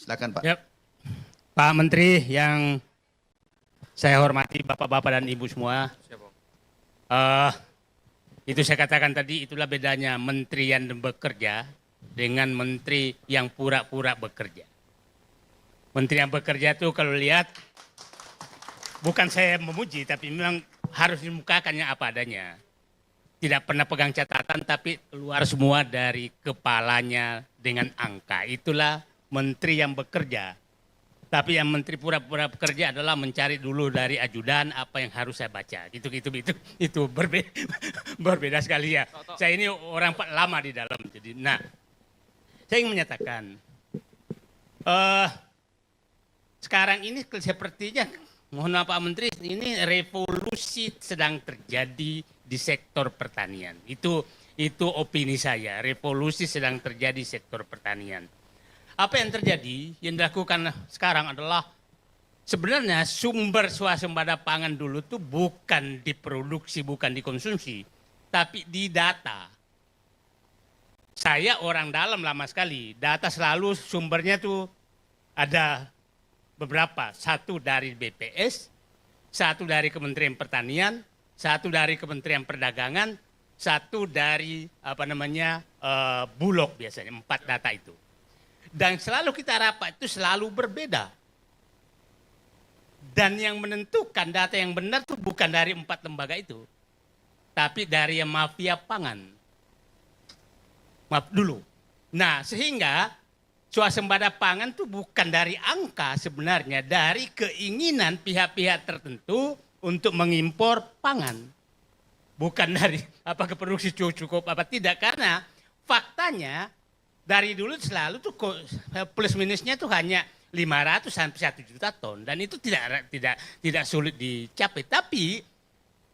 Silakan Pak. Yep. Pak Menteri yang saya hormati, Bapak-Bapak dan Ibu semua. Eh, itu saya katakan tadi, itulah bedanya menteri yang bekerja dengan menteri yang pura-pura bekerja. Menteri yang bekerja itu kalau lihat, bukan saya memuji, tapi memang harus dimukakannya apa adanya. Tidak pernah pegang catatan, tapi keluar semua dari kepalanya dengan angka. Itulah menteri yang bekerja. Tapi yang menteri pura-pura bekerja adalah mencari dulu dari ajudan apa yang harus saya baca. Itu berbeda, berbeda sekali ya. Saya ini orang lama di dalam. Jadi, nah, saya ingin menyatakan, sekarang ini sepertinya, mohon maaf Pak Menteri, ini revolusi sedang terjadi di sektor pertanian. Itu opini saya, revolusi sedang terjadi di sektor pertanian. Apa yang terjadi, yang dilakukan sekarang adalah sebenarnya sumber swasembada pangan dulu itu bukan diproduksi, bukan dikonsumsi, tapi di data. Saya orang dalam lama sekali, data selalu sumbernya tuh ada beberapa, satu dari BPS, satu dari Kementerian Pertanian, satu dari Kementerian Perdagangan, satu dari Bulog biasanya, 4 data itu. Dan selalu kita rapat itu selalu berbeda. Dan yang menentukan data yang benar itu bukan dari 4 lembaga itu, tapi dari yang mafia pangan. Maaf dulu. Nah, sehingga swasembada pangan itu bukan dari angka sebenarnya, dari keinginan pihak-pihak tertentu untuk mengimpor pangan. Bukan dari apakah produksi cukup apa tidak, karena faktanya dari dulu selalu tuh plus minusnya tuh hanya 500 sampai 1 juta ton, dan itu tidak sulit dicapai. Tapi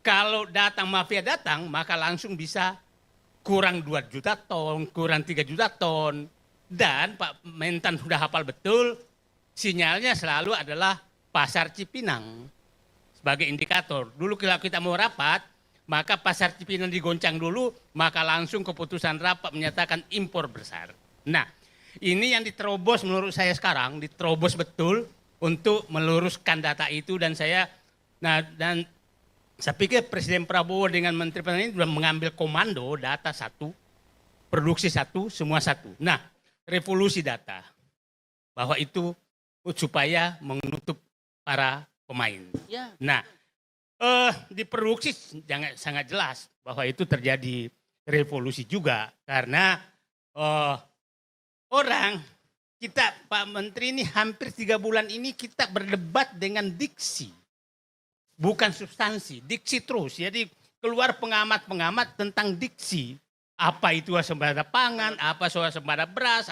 kalau datang mafia datang, maka langsung bisa kurang 2 juta ton, kurang 3 juta ton. Dan Pak Mentan sudah hafal betul, sinyalnya selalu adalah pasar Cipinang sebagai indikator. Dulu kalau kita mau rapat, maka pasar Cipinang digoncang dulu, maka langsung keputusan rapat menyatakan impor besar. Nah, ini yang diterobos menurut saya sekarang, diterobos betul untuk meluruskan data itu, dan saya pikir Presiden Prabowo dengan Menteri Pertanian sudah mengambil komando data satu, produksi satu, semua satu. Nah, revolusi data, bahwa itu supaya menutup para pemain. Ya. Nah, di produksi sangat jelas bahwa itu terjadi revolusi juga, karena kita Pak Menteri ini hampir 3 bulan ini kita berdebat dengan diksi, bukan substansi, diksi terus. Jadi keluar pengamat-pengamat tentang diksi. Apa itu swasembada pangan, apa swasembada beras,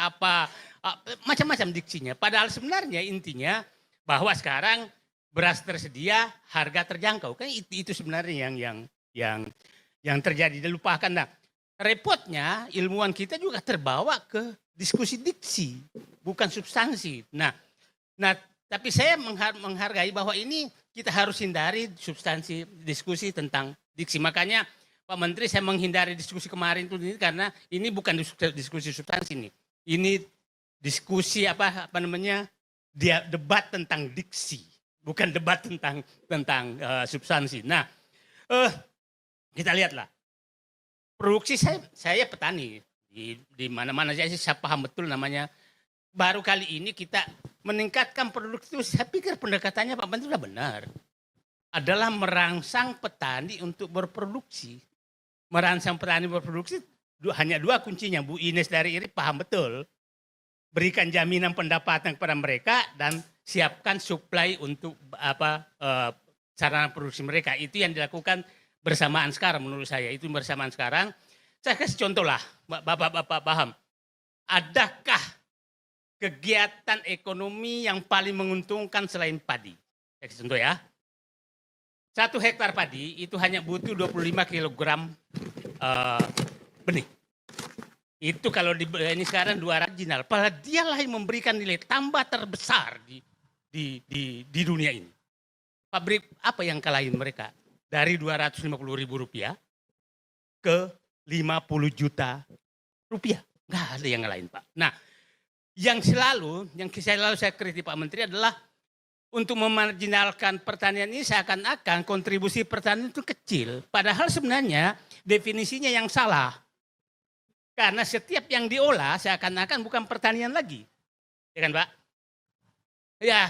macam-macam diksinya. Padahal sebenarnya intinya bahwa sekarang beras tersedia, harga terjangkau. Kan itu sebenarnya yang terjadi. Dilupakan. Nah, repotnya ilmuwan kita juga terbawa ke diskusi diksi, bukan substansi. Nah, tapi saya menghargai bahwa ini kita harus hindari substansi diskusi tentang diksi. Makanya Pak Menteri, saya menghindari diskusi kemarin itu karena ini bukan diskusi substansi nih. Ini diskusi debat tentang diksi, bukan debat tentang substansi. Nah, kita lihatlah. Produksi saya petani di mana-mana, saya paham betul namanya. Baru kali ini kita meningkatkan produksi itu, saya pikir pendekatannya Pak Menteri sudah benar. Adalah merangsang petani untuk berproduksi. Merangsang petani berproduksi hanya 2 kuncinya. Bu Ines dari IRI paham betul. Berikan jaminan pendapatan kepada mereka dan siapkan suplai untuk sarana produksi mereka. Itu yang dilakukan bersamaan sekarang menurut saya. Itu bersamaan sekarang. Saya kasih contoh lah, Bapak-bapak paham. Adakah kegiatan ekonomi yang paling menguntungkan selain padi? Saya kasih contoh ya. 1 hektar padi itu hanya butuh 25 kg benih. Itu kalau ini sekarang 2 marginal. Padahal dialah yang memberikan nilai tambah terbesar di dunia ini. Pabrik apa yang kalahin mereka? Dari Rp250.000 ke 50 juta rupiah. Nggak ada yang lain Pak. Nah, yang selalu saya kritik Pak Menteri adalah untuk memarginalkan pertanian ini seakan-akan kontribusi pertanian itu kecil. Padahal sebenarnya definisinya yang salah. Karena setiap yang diolah seakan-akan bukan pertanian lagi. Ya kan Pak? Ya,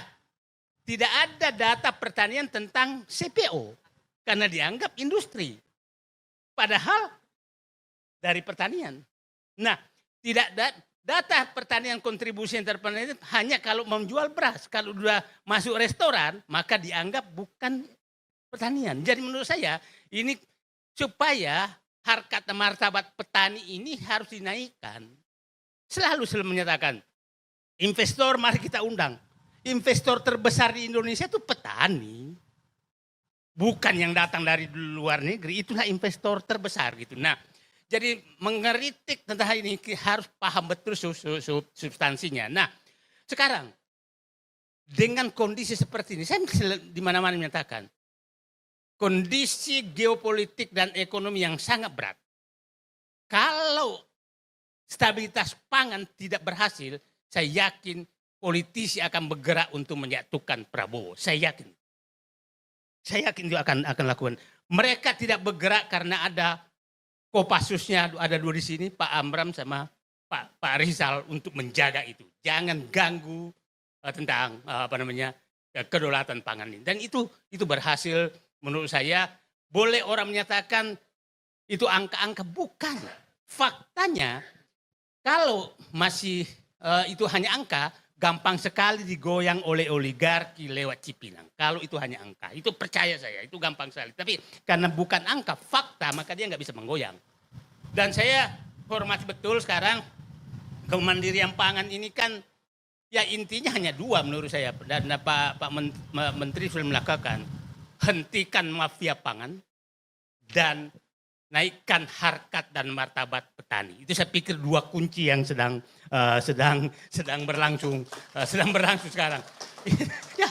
tidak ada data pertanian tentang CPO. Karena dianggap industri. Padahal dari pertanian. Nah, tidak data pertanian kontribusi yang terpenuhi hanya kalau menjual beras. Kalau sudah masuk restoran, maka dianggap bukan pertanian. Jadi menurut saya, ini supaya harkat dan martabat petani ini harus dinaikkan. Selalu menyatakan, investor mari kita undang. Investor terbesar di Indonesia itu petani. Bukan yang datang dari luar negeri, itulah investor terbesar gitu. Nah, jadi mengeritik tentang hal ini harus paham betul substansinya. Nah, sekarang dengan kondisi seperti ini, saya di mana-mana menyatakan kondisi geopolitik dan ekonomi yang sangat berat. Kalau stabilitas pangan tidak berhasil, saya yakin politisi akan bergerak untuk menyatukan Prabowo. Saya yakin itu akan lakukan. Mereka tidak bergerak karena ada Kopassusnya ada dua di sini, Pak Amram sama Pak Rizal untuk menjaga itu. Jangan ganggu tentang kedaulatan pangan ini. Dan itu berhasil menurut saya. Boleh orang menyatakan itu angka-angka, bukan. Faktanya kalau masih itu hanya angka, gampang sekali digoyang oleh oligarki lewat Cipinang. Kalau itu hanya angka, itu percaya saya, itu gampang sekali. Tapi karena bukan angka, fakta, maka dia nggak bisa menggoyang. Dan saya hormati betul sekarang kemandirian pangan ini kan ya intinya hanya dua menurut saya. Dan Pak Menteri sudah melakukan, hentikan mafia pangan dan naikkan harkat dan martabat petani. Itu saya pikir dua kunci yang sedang berlangsung sekarang. Ya,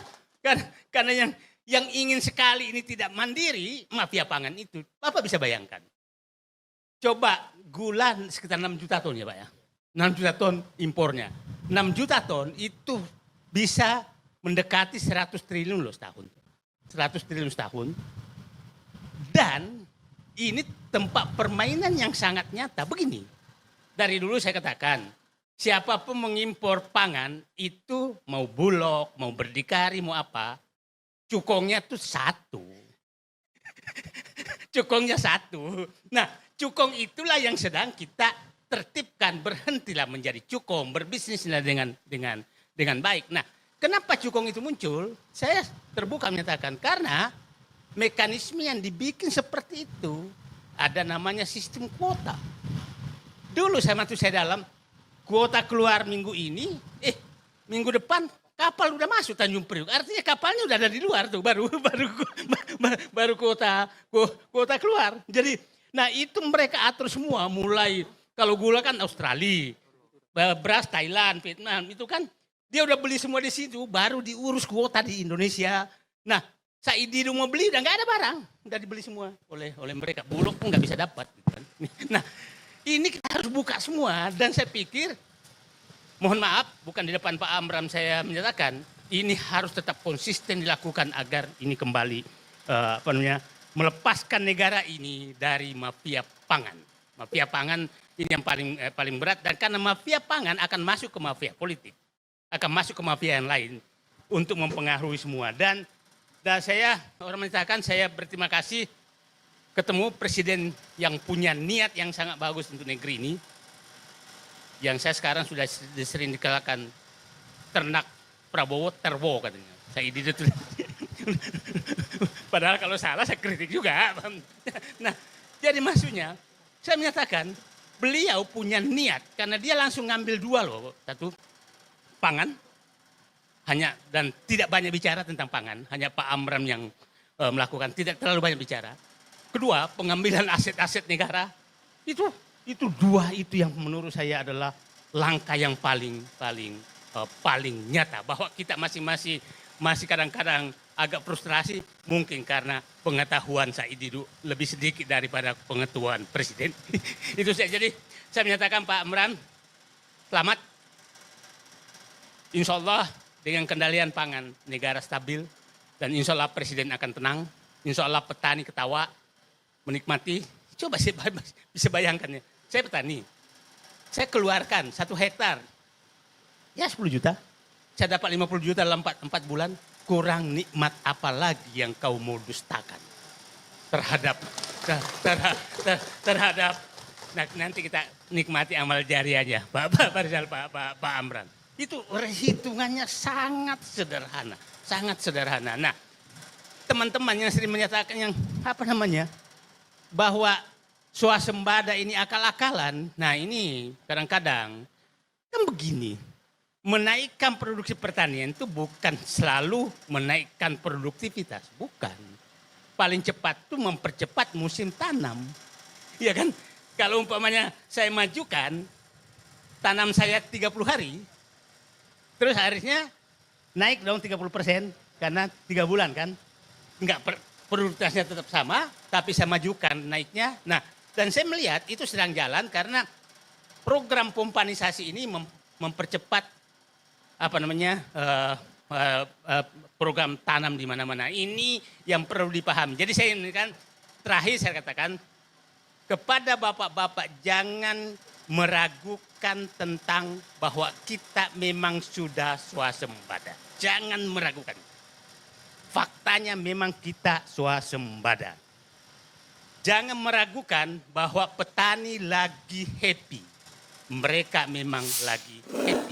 karena yang ingin sekali ini tidak mandiri, mafia pangan itu, Bapak bisa bayangkan. Coba gula sekitar 6 juta ton ya Pak ya. 6 juta ton impornya. 6 juta ton itu bisa mendekati 100 triliun loh setahun. 100 triliun setahun. Dan ini tempat permainan yang sangat nyata. Begini, dari dulu saya katakan, siapapun mengimpor pangan itu mau Bulog, mau berdikari, mau apa, cukongnya tuh satu. Cukongnya satu. Nah, cukong itulah yang sedang kita tertibkan, berhentilah menjadi cukong, berbisnislah dengan baik. Nah, kenapa cukong itu muncul? Saya terbuka menyatakan karena mekanisme yang dibikin seperti itu ada namanya sistem kuota. Dulu saya dalam kuota keluar minggu ini, minggu depan kapal udah masuk Tanjung Priok. Artinya kapalnya udah ada di luar tuh, baru kuota keluar. Jadi, nah itu mereka atur semua, mulai kalau gula kan Australia, beras Thailand, Vietnam, itu kan dia udah beli semua di situ, baru diurus kuota di Indonesia. Nah, Saidi mau beli udah nggak ada barang, udah dibeli semua oleh mereka. Bulog pun nggak bisa dapat. Gitu kan. Nah, ini kita harus buka semua dan saya pikir, mohon maaf, bukan di depan Pak Amram saya menyatakan, ini harus tetap konsisten dilakukan agar ini kembali melepaskan negara ini dari mafia pangan. Mafia pangan ini yang paling berat, dan karena mafia pangan akan masuk ke mafia politik, akan masuk ke mafia yang lain untuk mempengaruhi semua. Dan saya orang menyatakan saya berterima kasih ketemu presiden yang punya niat yang sangat bagus untuk negeri ini. Yang saya sekarang sudah sering dikatakan ternak Prabowo terwo katanya. Saya itu padahal kalau salah saya kritik juga. Nah, jadi maksudnya saya menyatakan beliau punya niat karena dia langsung ngambil dua loh. Satu, pangan. Dan tidak banyak bicara tentang pangan, hanya Pak Amram yang melakukan, tidak terlalu banyak bicara. Kedua, pengambilan aset-aset negara, itu dua itu yang menurut saya adalah langkah yang paling nyata, bahwa kita masih kadang-kadang agak frustrasi, mungkin karena pengetahuan Saidi lebih sedikit daripada pengetahuan presiden. Itu saja. Jadi saya menyatakan Pak Amram, selamat. Insya Allah dengan kendalian pangan negara stabil dan insya Allah presiden akan tenang. Insya Allah petani ketawa, menikmati. Coba bisa bayangkan ya, saya petani. Saya keluarkan 1 hektar, ya 10 juta. Saya dapat 50 juta dalam 4 bulan. Kurang nikmat apa lagi yang kau mau dustakan terhadap nah, nanti kita nikmati amal jari aja, Pak Rizal, Pak Amran. Itu hitungannya sangat sederhana, sangat sederhana. Nah, teman-teman yang sering menyatakan yang bahwa swasembada ini akal-akalan. Nah, ini kadang-kadang kan begini. Menaikkan produksi pertanian itu bukan selalu menaikkan produktivitas, bukan. Paling cepat itu mempercepat musim tanam. Iya kan? Kalau umpamanya saya majukan, tanam saya 30 hari, terus harusnya naik dong 30% karena 3 bulan kan. Enggak, produktivitasnya tetap sama, tapi saya majukan naiknya. Nah, dan saya melihat itu sedang jalan karena program pompanisasi ini mempercepat program tanam di mana-mana. Ini yang perlu dipahami. Jadi saya ini kan terakhir saya katakan kepada bapak-bapak jangan meragukan tentang bahwa kita memang sudah swasembada. Jangan meragukan. Faktanya memang kita swasembada. Jangan meragukan bahwa petani lagi happy. Mereka memang lagi happy.